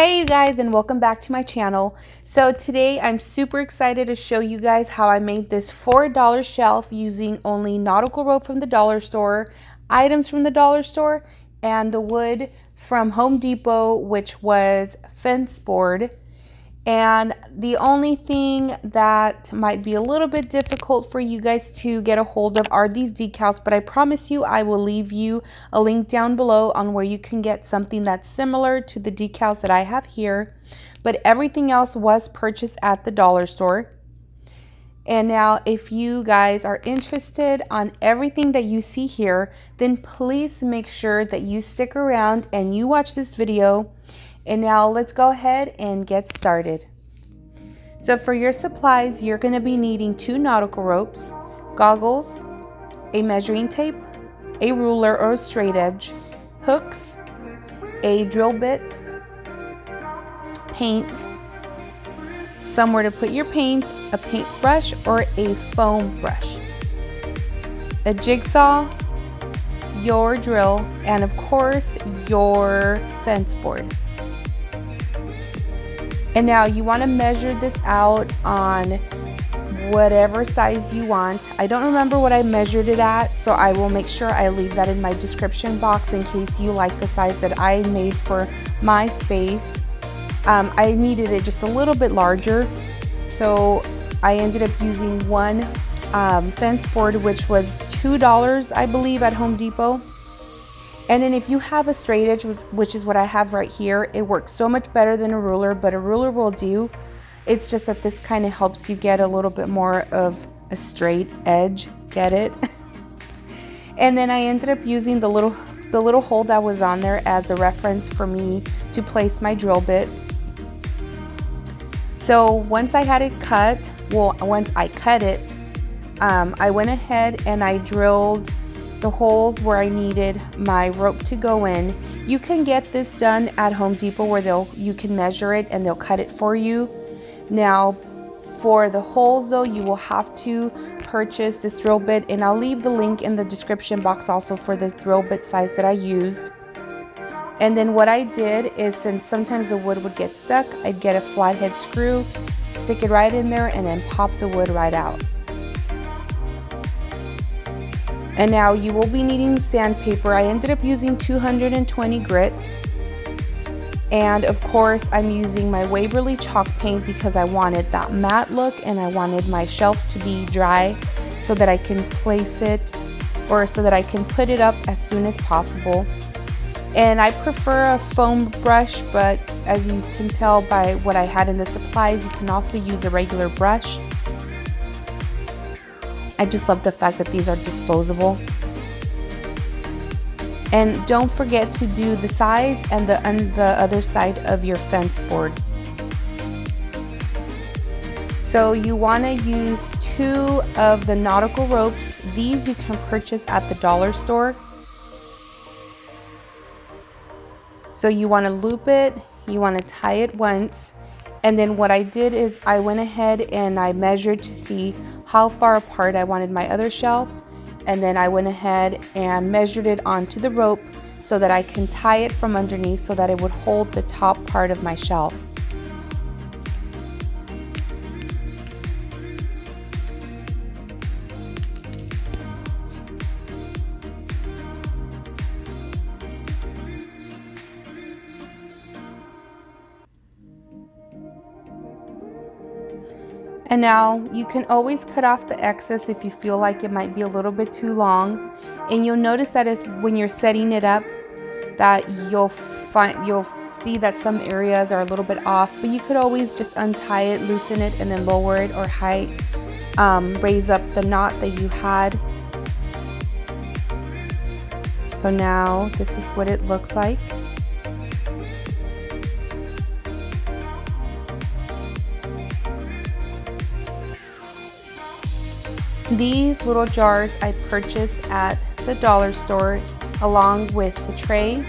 Hey you guys, and welcome back to my channel. So today I'm super excited to show you guys how I made this $4 shelf using only nautical rope from the dollar store, items from the dollar store, and the wood from Home Depot, which was fence board. And the only thing that might be a little bit difficult for you guys to get a hold of are these decals, but I promise you I will leave you a link down below on where you can get something that's similar to the decals that I have here. But everything else was purchased at the dollar store. And now if you guys are interested on everything that you see here, then please make sure that you stick around and you watch this video. And now let's go ahead and get started. So for your supplies, you're going to be needing 2 nautical ropes, goggles, a measuring tape, a ruler or a straight edge, hooks, a drill bit, paint, somewhere to put your paint, a paintbrush or a foam brush, a jigsaw, your drill, and of course your fence board. And now you want to measure this out on whatever size you want. I don't remember what I measured it at, so I will make sure I leave that in my description box in case you like the size that I made for my space. I needed it just a little bit larger, so I ended up using one fence board, which was $2, I believe, at Home Depot. And then if you have a straight edge, which is what I have right here, it works so much better than a ruler, but a ruler will do. It's just that this kind of helps you get a little bit more of a straight edge. Get it? And then I ended up using the little hole that was on there as a reference for me to place my drill bit. So once I had it cut, once I cut it, I went ahead and I drilled the holes where I needed my rope to go in. You can get this done at Home Depot where you can measure it and they'll cut it for you. Now for the holes though, you will have to purchase this drill bit, and I'll leave the link in the description box also for the drill bit size that I used. And then what I did is, since sometimes the wood would get stuck, I'd get a flathead screw, stick it right in there, and then pop the wood right out. And now you will be needing sandpaper. I ended up using 220 grit. And of course, I'm using my Waverly chalk paint because I wanted that matte look and I wanted my shelf to be dry so that I can place it, or so that I can put it up as soon as possible. And I prefer a foam brush, but as you can tell by what I had in the supplies, you can also use a regular brush. I just love the fact that these are disposable. And don't forget to do the sides and the other side of your fence board. So you want to use 2 of the nautical ropes. These you can purchase at the dollar store. So you want to loop it, you want to tie it once. And then what I did is I went ahead and I measured to see how far apart I wanted my other shelf. And then I went ahead and measured it onto the rope so that I can tie it from underneath so that it would hold the top part of my shelf. And now you can always cut off the excess if you feel like it might be a little bit too long. And you'll notice that when you're setting it up, that you'll see that some areas are a little bit off, but you could always just untie it, loosen it, and then lower it or raise up the knot that you had. So now this is what it looks like. These little jars I purchased at the dollar store along with the tray.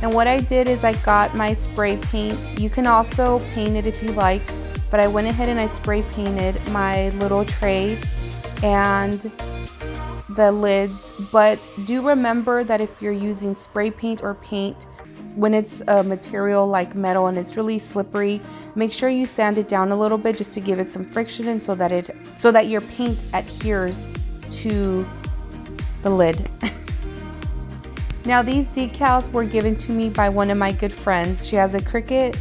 And what I did is I got my spray paint. You can also paint it if you like, but I went ahead and I spray painted my little tray and the lids. But do remember that if you're using spray paint or paint, when it's a material like metal and it's really slippery, make sure you sand it down a little bit just to give it some friction and so that your paint adheres to the lid. Now these decals were given to me by one of my good friends. She has a Cricut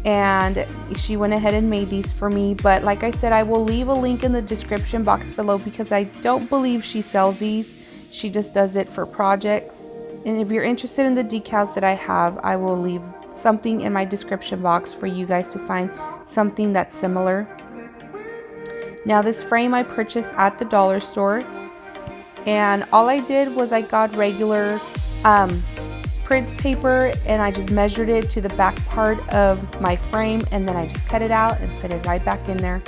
and she went ahead and made these for me, but like I said, I will leave a link in the description box below because I don't believe she sells these. She just does it for projects. And if you're interested in the decals that I have, I will leave something in my description box for you guys to find something that's similar. Now this frame I purchased at the dollar store, and all I did was I got regular print paper and I just measured it to the back part of my frame, and then I just cut it out and put it right back in there.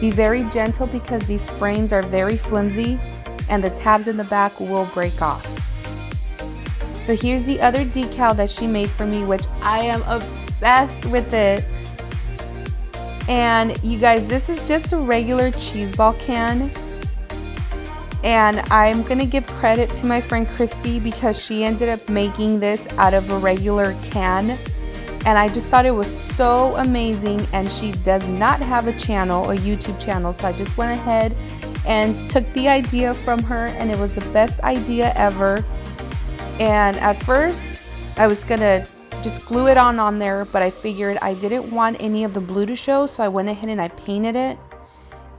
Be very gentle because these frames are very flimsy and the tabs in the back will break off. So here's the other decal that she made for me, which I am obsessed with it. And you guys, this is just a regular cheese ball can. And I'm gonna give credit to my friend Christy because she ended up making this out of a regular can. And I just thought it was so amazing, and she does not have a channel, a YouTube channel, so I just went ahead and took the idea from her, and it was the best idea ever. And at first I was gonna just glue it on there, but I figured I didn't want any of the blue to show, so I went ahead and I painted it,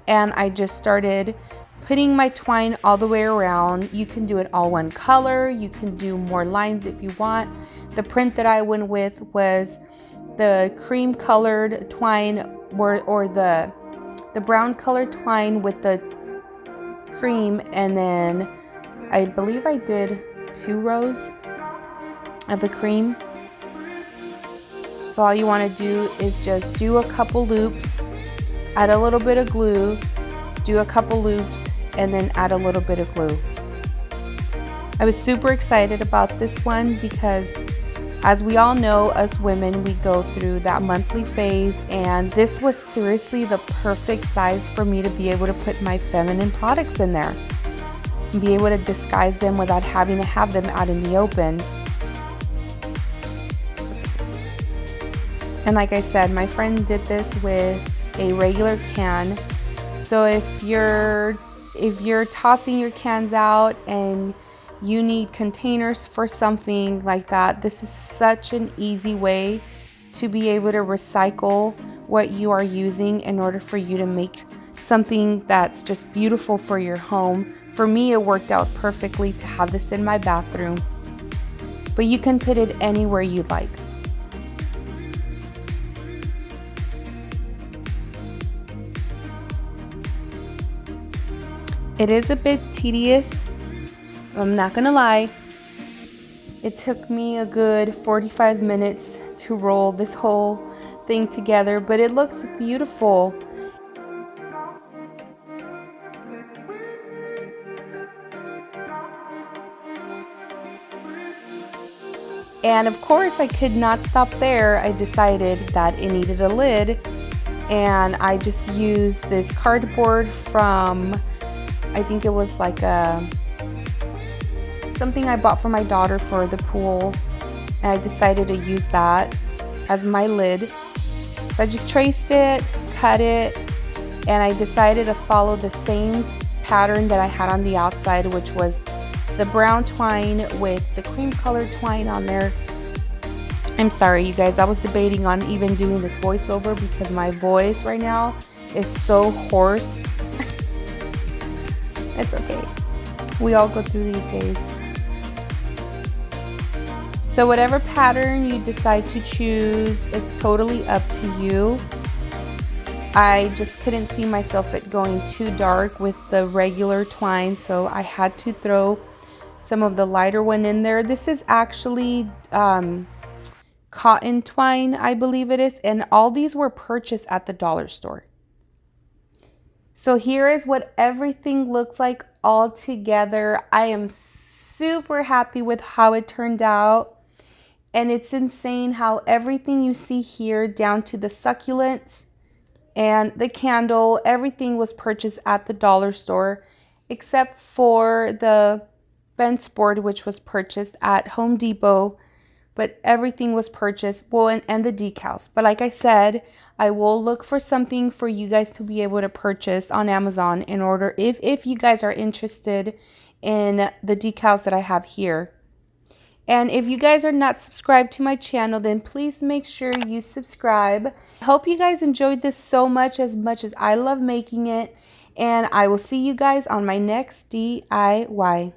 and I just started putting my twine all the way around. You can do it all one color, you can do more lines if you want. The print that I went with was the cream colored twine or the brown colored twine with the cream, and then I believe I did 2 rows of the cream. So all you want to do is just do a couple loops, add a little bit of glue, do a couple loops, and then add a little bit of glue. I was super excited about this one because, as we all know, us women, we go through that monthly phase, and this was seriously the perfect size for me to be able to put my feminine products in there and be able to disguise them without having to have them out in the open. And like I said, my friend did this with a regular can. So if you're tossing your cans out and you need containers for something like that, this is such an easy way to be able to recycle what you are using in order for you to make something that's just beautiful for your home. For me, it worked out perfectly to have this in my bathroom, but you can put it anywhere you'd like. It is a bit tedious, I'm not gonna lie. It took me a good 45 minutes to roll this whole thing together, but it looks beautiful. And of course, I could not stop there. I decided that it needed a lid, and I just used this cardboard from, I think it was like something I bought for my daughter for the pool, and I decided to use that as my lid. So I just traced it, cut it, and I decided to follow the same pattern that I had on the outside, which was the brown twine with the cream colored twine on there. I'm sorry you guys, I was debating on even doing this voiceover because my voice right now is so hoarse. It's okay, we all go through these days. So whatever pattern you decide to choose, it's totally up to you. I just couldn't see myself it going too dark with the regular twine, so I had to throw some of the lighter one in there. This is actually cotton twine, I believe it is, and all these were purchased at the dollar store. So here is what everything looks like all together. I am super happy with how it turned out, and it's insane how everything you see here, down to the succulents and the candle, everything was purchased at the dollar store except for the fence board, which was purchased at Home Depot, but everything was purchased, well, and the decals. But like I said, I will look for something for you guys to be able to purchase on Amazon in order, if you guys are interested in the decals that I have here. And if you guys are not subscribed to my channel, then please make sure you subscribe. I hope you guys enjoyed this so much as I love making it. And I will see you guys on my next DIY.